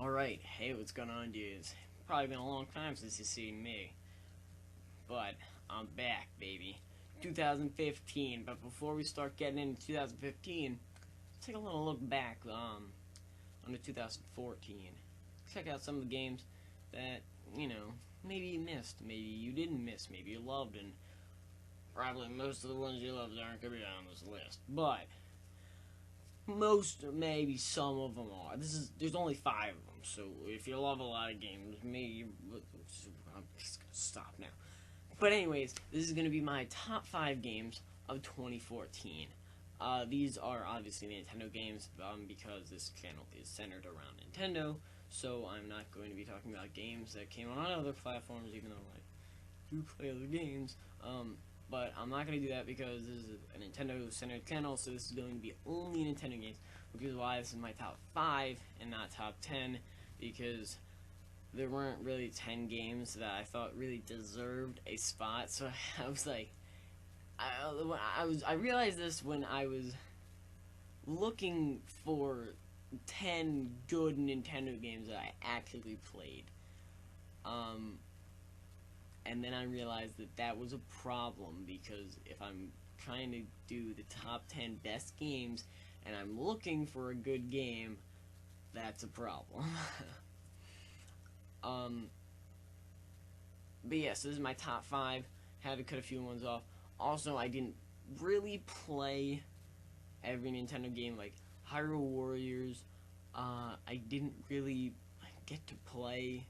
Alright, hey, what's going on, dudes? Probably been a long time since you've seen me. But, I'm back, baby. 2015, but before we start getting into 2015, let's take a little look back, on the 2014. Check out some of the games that, maybe you missed, maybe you didn't miss, maybe you loved, and probably most of the ones you loved aren't going to be on this list. But, most, maybe some of them are. There's only 5 of them, so if you love a lot of games, maybe I'm just gonna stop now. But anyways, this is gonna be my top 5 games of 2014. These are obviously Nintendo games, because this channel is centered around Nintendo, so I'm not going to be talking about games that came on other platforms, even though I do play other games. But I'm not going to do that because this is a Nintendo-centered channel, so this is going to be only Nintendo games, which is why this is my top 5 and not top 10, because there weren't really 10 games that I thought really deserved a spot, so I was like, I realized this when I was looking for 10 good Nintendo games that I actually played. And then I realized that was a problem, because if I'm trying to do the top 10 best games and I'm looking for a good game, that's a problem. But yes, this is my top 5. Had to cut a few ones off. Also, I didn't really play every Nintendo game, like Hyrule Warriors. I didn't really get to play.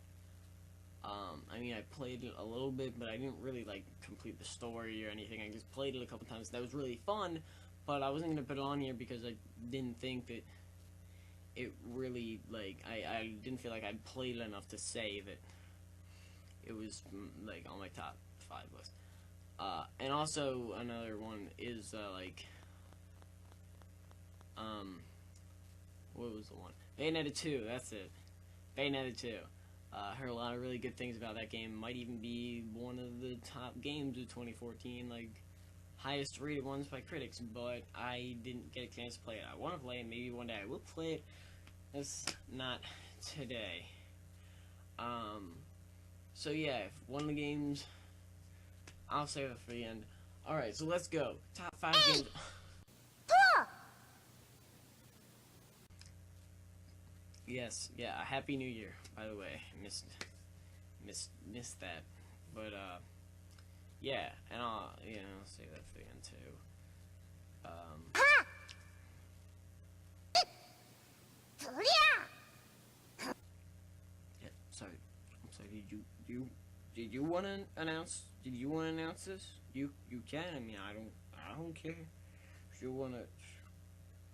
I mean, I played it a little bit, but I didn't really, complete the story or anything. I just played it a couple times. That was really fun, but I wasn't going to put it on here because I didn't think that it really, I didn't feel like I'd played it enough to say that it was, on my top 5 list. And also, another one is, what was the one? Bayonetta 2, that's it. Bayonetta 2. Heard a lot of really good things about that game. Might even be one of the top games of 2014, highest rated ones by critics, but I didn't get a chance to play it. I want to play it, maybe one day I will play it. That's not today. So yeah, if one of the games, I'll save it for the end. Alright, so let's go. Top 5 games. Yes, yeah, Happy New Year, by the way. Missed that. But, yeah, and I'll save that for the end, too. Yeah, sorry. I'm sorry, did you want to announce this? You can, I mean, I don't care. If you want to,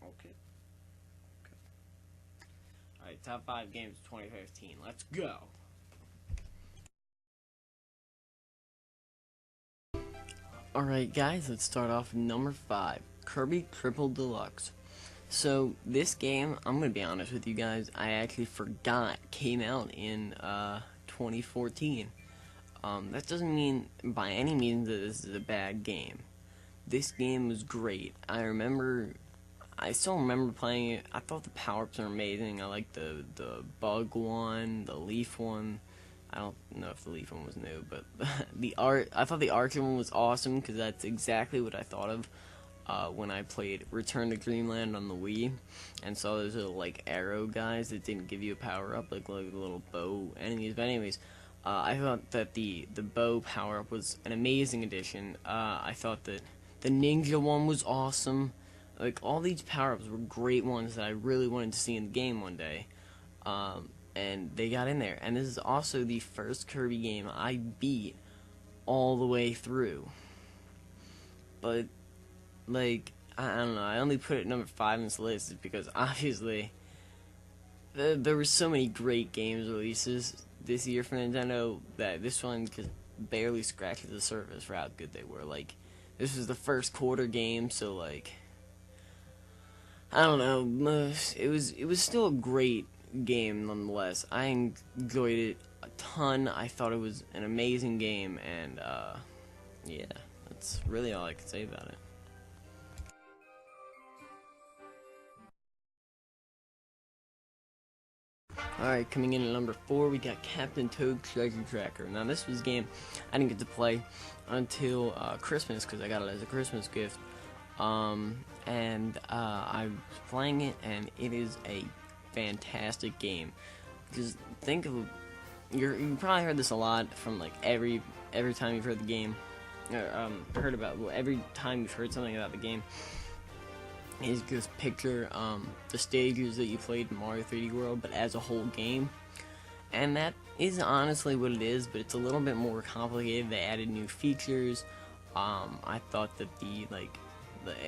okay. Alright, top 5 games of 2015. Let's go. Alright guys, let's start off with number 5. Kirby Triple Deluxe. So, this game, I'm going to be honest with you guys, I actually forgot came out in 2014. That doesn't mean by any means that this is a bad game. This game was great. I still remember playing it. I thought the power-ups are amazing. I like the bug one, the leaf one. I don't know if the leaf one was new, but I thought the archer one was awesome, because that's exactly what I thought of when I played Return to Dreamland on the Wii, and saw those little arrow guys that didn't give you a power-up, like little bow enemies. But anyways, I thought that the bow power-up was an amazing addition. I thought that the ninja one was awesome. All these power-ups were great ones that I really wanted to see in the game one day. And they got in there. And this is also the first Kirby game I beat all the way through. But, I don't know, I only put it at number 5 in this list because, obviously, there were so many great games releases this year for Nintendo that this one just barely scratches the surface for how good they were. This was the first quarter game, so, I don't know, it was still a great game nonetheless. I enjoyed it a ton. I thought it was an amazing game, and yeah, that's really all I can say about it. Alright, coming in at number 4, we got Captain Toad Treasure Tracker. Now, this was a game I didn't get to play until Christmas, because I got it as a Christmas gift. I was playing it, and it is a fantastic game. Just think of, you probably heard this a lot from like every time you've heard the game, every time you've heard something about the game, is just picture the stages that you played in Mario 3D World, but as a whole game. And that is honestly what it is, but it's a little bit more complicated. They added new features. I thought that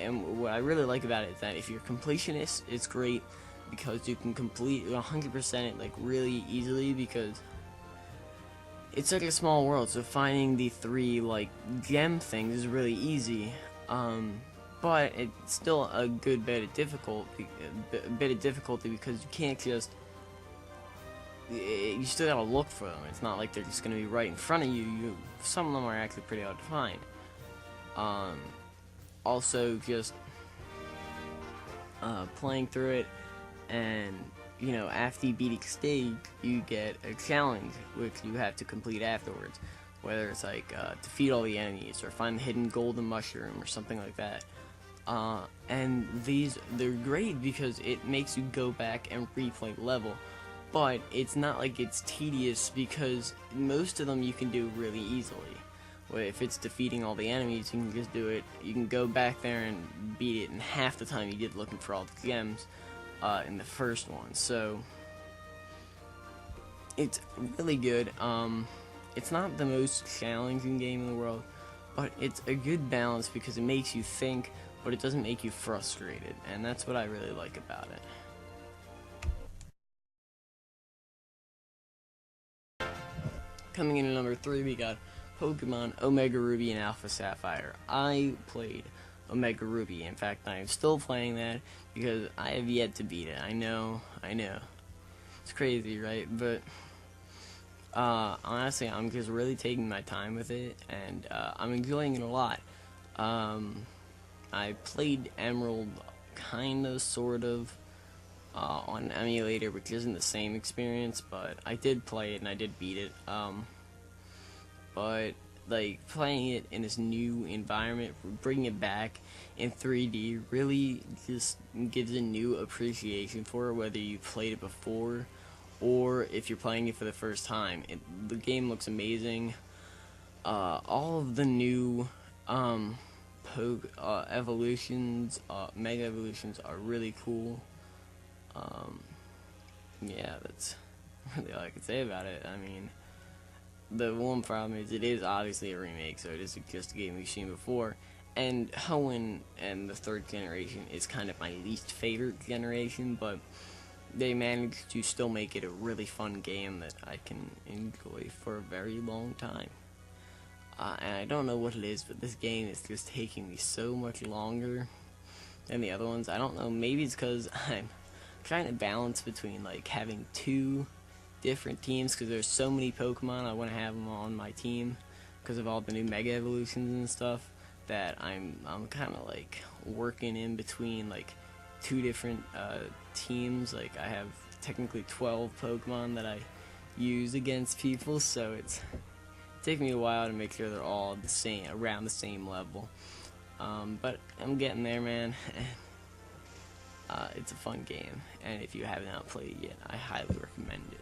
and what I really like about it is that if you're a completionist, it's great because you can complete 100% it like really easily, because it's like a small world. So finding the 3 like gem things is really easy. But it's still a good bit of difficulty, because you can't just, you still gotta look for them. It's not like they're just gonna be right in front of you. Some of them are actually pretty hard to find. Also, just playing through it, and after you beat each stage, you get a challenge which you have to complete afterwards. Whether it's like defeat all the enemies, or find the hidden golden mushroom, or something like that. And they're great because it makes you go back and replay the level, but it's not like it's tedious, because most of them you can do really easily. Well, if it's defeating all the enemies, you can just do it. You can go back there and beat it in half the time you did looking for all the gems in the first one. So it's really good. It's not the most challenging game in the world, but it's a good balance because it makes you think, but it doesn't make you frustrated, and that's what I really like about it. Coming in at number 3, we got Pokemon Omega Ruby and Alpha Sapphire. I played Omega Ruby. In fact, I am still playing that because I have yet to beat it. I know. It's crazy, right? But honestly, I'm just really taking my time with it, and I'm enjoying it a lot. I played Emerald kinda, sort of, on emulator, which isn't the same experience, but I did play it and I did beat it. But like playing it in this new environment, bringing it back in 3D, really just gives a new appreciation for it, whether you played it before or if you're playing it for the first time. The game looks amazing. All of the new evolutions, mega evolutions are really cool. Yeah, that's really all I can say about it. I mean, the one problem is it is obviously a remake, so it is just a game we've seen before. And Hoenn and the 3rd generation is kind of my least favorite generation, but they managed to still make it a really fun game that I can enjoy for a very long time. And I don't know what it is, but this game is just taking me so much longer than the other ones. I don't know, maybe it's because I'm trying to balance between like having 2 different teams, because there's so many Pokemon I want to have them on my team because of all the new Mega Evolutions and stuff, that I'm kind of like working in between like 2 different teams. Like I have technically 12 Pokemon that I use against people, so it's taking me a while to make sure they're all the same, around the same level. But I'm getting there, man. It's a fun game, and if you haven't played it yet, I highly recommend it.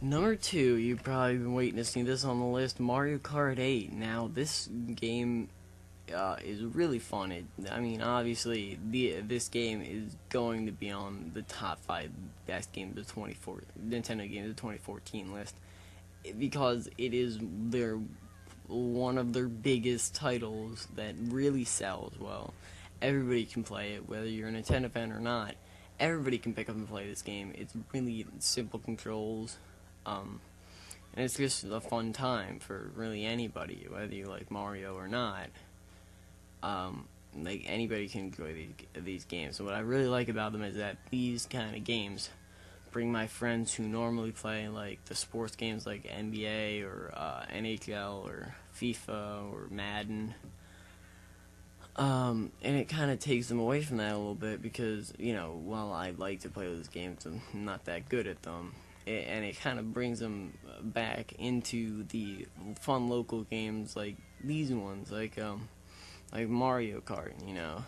Number 2, you've probably been waiting to see this on the list, Mario Kart 8. Now, this game is really fun. I mean, obviously, this game is going to be on the top 5 best games of Nintendo games of 2014 list, because it is one of their biggest titles that really sells well. Everybody can play it, whether you're a Nintendo fan or not. Everybody can pick up and play this game. It's really simple controls. And it's just a fun time for really anybody, whether you like Mario or not. Like anybody can enjoy these games. And what I really like about them is that these kind of games bring my friends who normally play like the sports games like NBA or NHL or FIFA or Madden. And it kind of takes them away from that a little bit because, you know, while I like to play those games, I'm not that good at them. And it kind of brings them back into the fun local games like these ones, like Mario Kart, you know.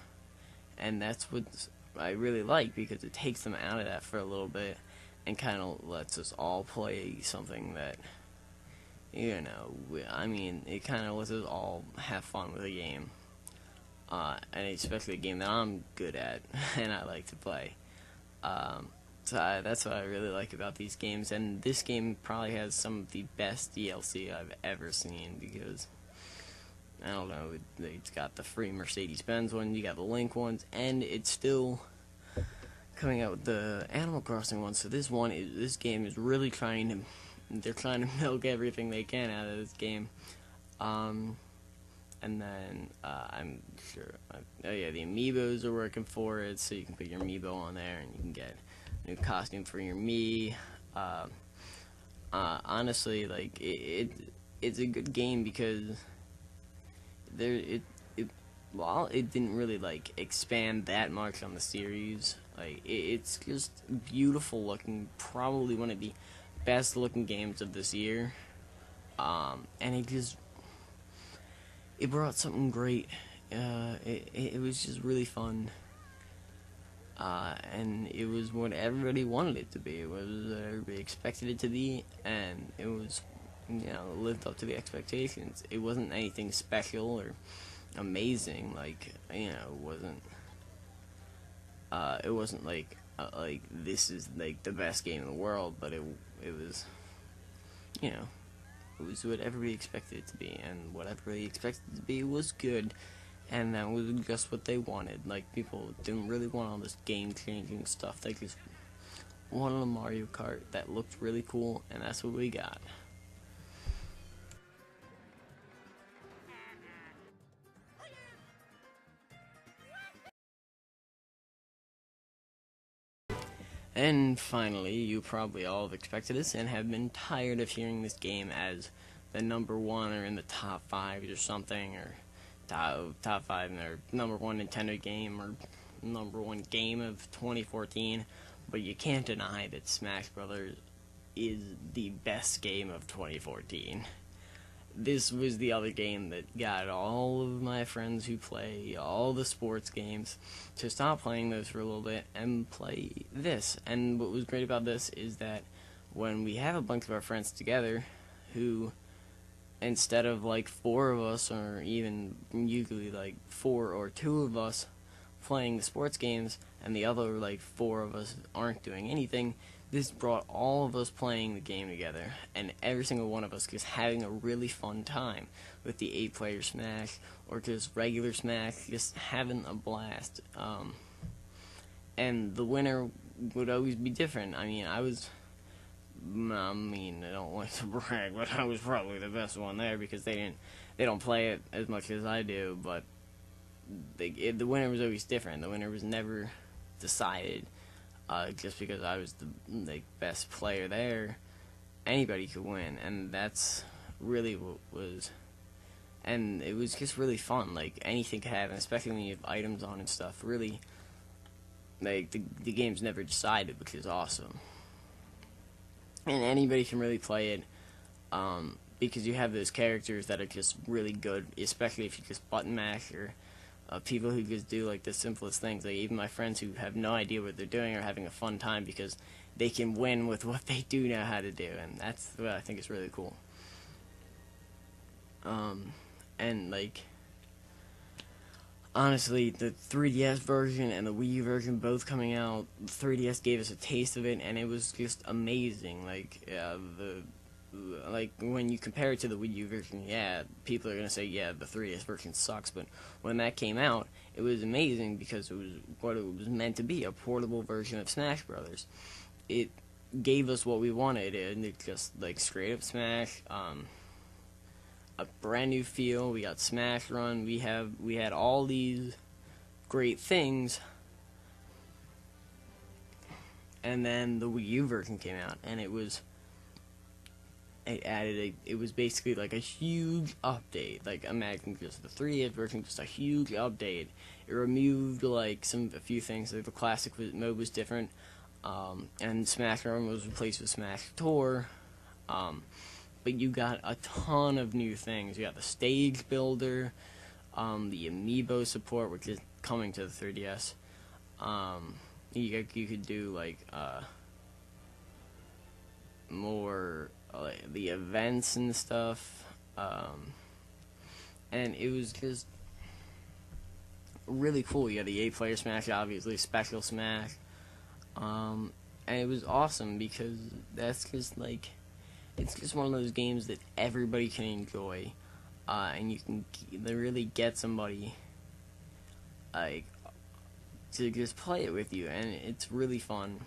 And that's what I really like because it takes them out of that for a little bit and kind of lets us all play something that, you know, I mean, it kind of lets us all have fun with a game. And especially a game that I'm good at and I like to play. That's what I really like about these games, and this game probably has some of the best DLC I've ever seen because, I don't know, it's got the free Mercedes-Benz one, you got the Link ones, and it's still coming out with the Animal Crossing one, so this game is really they're trying to milk everything they can out of this game. And then, I'm sure, oh yeah, the amiibos are working for it, so you can put your amiibo on there, and you can get a new costume for your Mii. Honestly, like, it's a good game because while it didn't really, like, expand that much on the series, like, it's just beautiful looking, probably one of the best looking games of this year, and it brought something great. It was just really fun. And it was what everybody wanted it to be. It was what everybody expected it to be, and it was, you know, lived up to the expectations. It wasn't anything special or amazing, like, you know, it wasn't like this is like the best game in the world, but it was, you know, it was what everybody expected it to be, and what everybody expected it to be was good, and that was just what they wanted. Like, people didn't really want all this game-changing stuff. They just wanted a Mario Kart that looked really cool, and that's what we got. And finally, you probably all have expected this and have been tired of hearing this game as the #1 or in the top 5 or something, or top 5 or #1 Nintendo game or #1 game of 2014. But you can't deny that Smash Brothers is the best game of 2014. This was the other game that got all of my friends who play all the sports games to stop playing those for a little bit and play this. And what was great about this is that when we have a bunch of our friends together who, instead of like 4 of us, or even usually like 4 or 2 of us playing the sports games and the other like 4 of us aren't doing anything, this brought all of us playing the game together, and every single one of us just having a really fun time with the 8-player Smash, or just regular Smash, just having a blast. And the winner would always be different. I mean, I don't like to brag, but I was probably the best one there because they don't play it as much as I do, but the winner was always different. The winner was never decided. Just because I was the best player there, anybody could win, and that's really what was, and it was just really fun. Like, anything could happen, especially when you have items on and stuff. Really, like, the game's never decided, which is awesome, and anybody can really play it, because you have those characters that are just really good, especially if you just button mash, or people who just do like the simplest things. Like, even my friends who have no idea what they're doing are having a fun time because they can win with what they do know how to do, and that's what I think is really cool. And like, honestly, the 3DS version and the Wii U version both coming out, the 3DS gave us a taste of it, and it was just amazing. Like, when you compare it to the Wii U version, yeah, people are gonna say, yeah, the 3DS version sucks, but when that came out, it was amazing because it was what it was meant to be, a portable version of Smash Brothers. It gave us what we wanted, and it just, like, straight up Smash, a brand new feel. We got Smash Run, we had all these great things, and then the Wii U version came out, and it was basically like a huge update. Like, imagine just the 3DS version, just a huge update. It removed like a few things. Like the classic mode was different, and Smash Run was replaced with Smash Tour. But you got a ton of new things. You got the stage builder, the amiibo support, which is coming to the 3DS. You could do like more the events and stuff, and it was just really cool. You had the 8-player Smash, obviously Special Smash, and it was awesome because that's just like, it's just one of those games that everybody can enjoy, and you can really get somebody like to just play it with you, and it's really fun.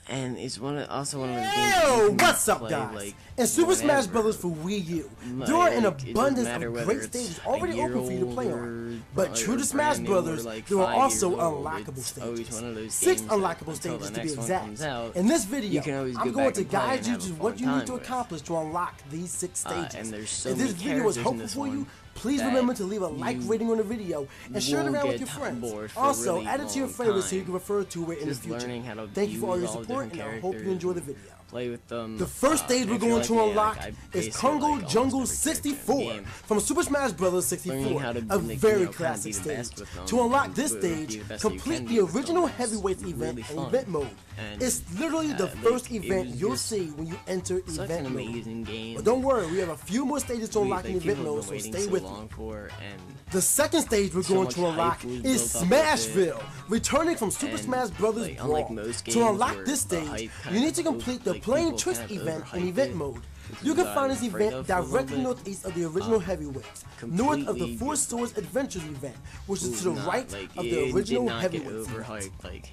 And it's also one of those games that you can what's up, play, guys? like, in Super Smash whenever. Bros. For Wii U, there are an abundance of great whether stages it's already a open for you to play on. But true to Smash brand new Bros., or, like, there are 5 also years old. unlockable It's always stages. one of those 6 games that unlockable until stages the to be next one exact. comes out, In this video, you can always I'm go going back to and play guide and you have to a what fun you need time to with. accomplish to unlock these 6 stages. And there's so if many this video was characters in helpful this for you, one please that remember to leave a like you rating on the video and share it will around with get your friends. bored for a Also, really add it to your long favorites so you time. can refer to it in the Just future. learning how to Thank you for all your use all the support, and different I hope you enjoy the video. play with them. The first stage we're if you going like to me, unlock I is basically Congo like Jungle almost every character in the 64 game. from Super Smash Bros. 64, Learning how to, a like, very kinda classic be the stage. best with them To unlock and this be stage, the best you complete can the be with original them. heavyweight It's event really in fun. event mode. And, It's literally the like, first it event was you'll just see when you enter such event an mode. amazing game. But don't worry, we have a few more stages to unlock in Like, event people mode, have so been waiting stay so with long me. for, and The second stage we're so going much to unlock hype was is built up with it. Smashville, returning from Super And, Smash Bros. like, Brawl. unlike most To games unlock where this the stage, hype you kind need of to complete the like, Playing people Tricks kind of event in overhype event it, mode. which You is can what find I this was afraid event of for a little directly bit. northeast of the original heavyweights, north of the Completely Four Swords Adventures event, which is was to the not, right like, of it the original did not get heavyweights event. overhyped, like.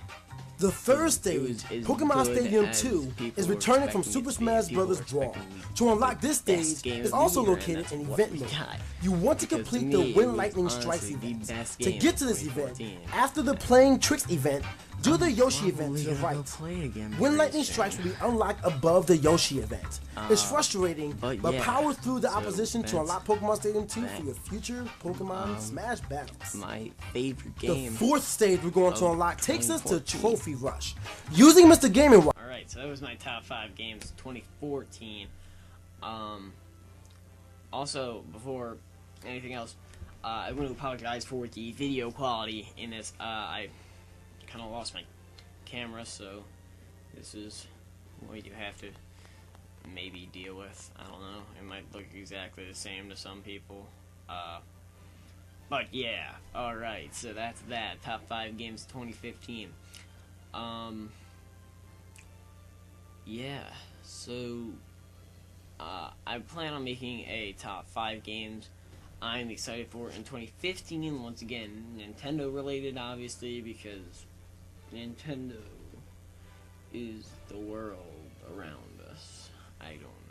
The third It stage, was as Pokemon good Stadium as 2, people is were returning from expecting Super it to be. Smash People Bros. were Brawl. expecting To unlock this the best stage game is of the also year, and located that's in what event we mode. got. You want to Because to complete me, the it Win was Lightning Strikes honestly the event. best To game get of to this event, 2014. after the Playing Tricks event, do the Yoshi event to the Probably gonna go right. play it again Win pretty Lightning soon. Strikes will be unlocked above the Yoshi event. It's frustrating, but yeah, power through the so opposition to that's unlock Pokemon Stadium 2 that. for your future Pokemon Smash battles. My favorite The game. fourth stage we're going to of unlock takes us to 2014. Trophy Rush. Using Mr. Gaming Watch. Alright, so that was my top 5 games of 2014. Also, before anything else, I want to apologize for the video quality in this. I kind of lost my camera, so this is what you have to maybe deal with. I don't know. It might look exactly the same to some people. But yeah, alright, so that's that. Top 5 games 2015. Yeah, so I plan on making a top 5 games I'm excited for in 2015. Once again, Nintendo related, obviously, because Nintendo is the world around us. I don't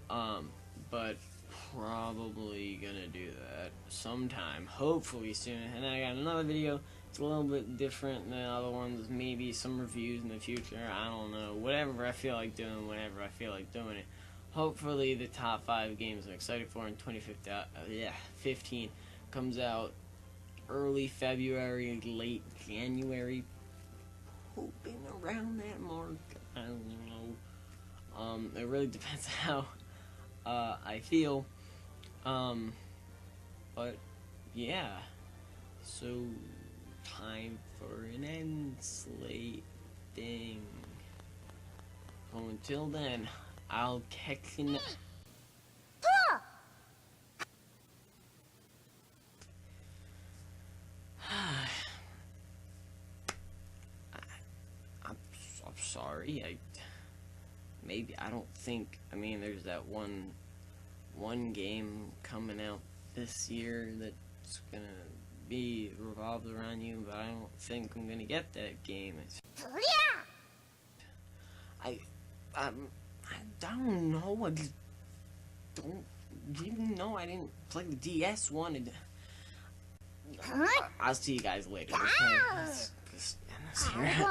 know. But probably gonna do that sometime, hopefully soon. And then I got another video. It's a little bit different than the other ones. Maybe some reviews in the future. I don't know. Whatever I feel like doing, whenever I feel like doing it. Hopefully the top 5 games I'm excited for in 2015 comes out early February, late January. Hoping around that mark. I don't know. It really depends how I feel. But yeah. So time for an end slate thing. So until then, I'll catch you next. I'm sorry. I don't think. I mean, there's that one game coming out this year that's gonna be revolved around you, but I don't think I'm gonna get that game. I don't know. I just don't even know. I didn't play the DS one. And I'll see you guys later. Okay? Let's just end this here.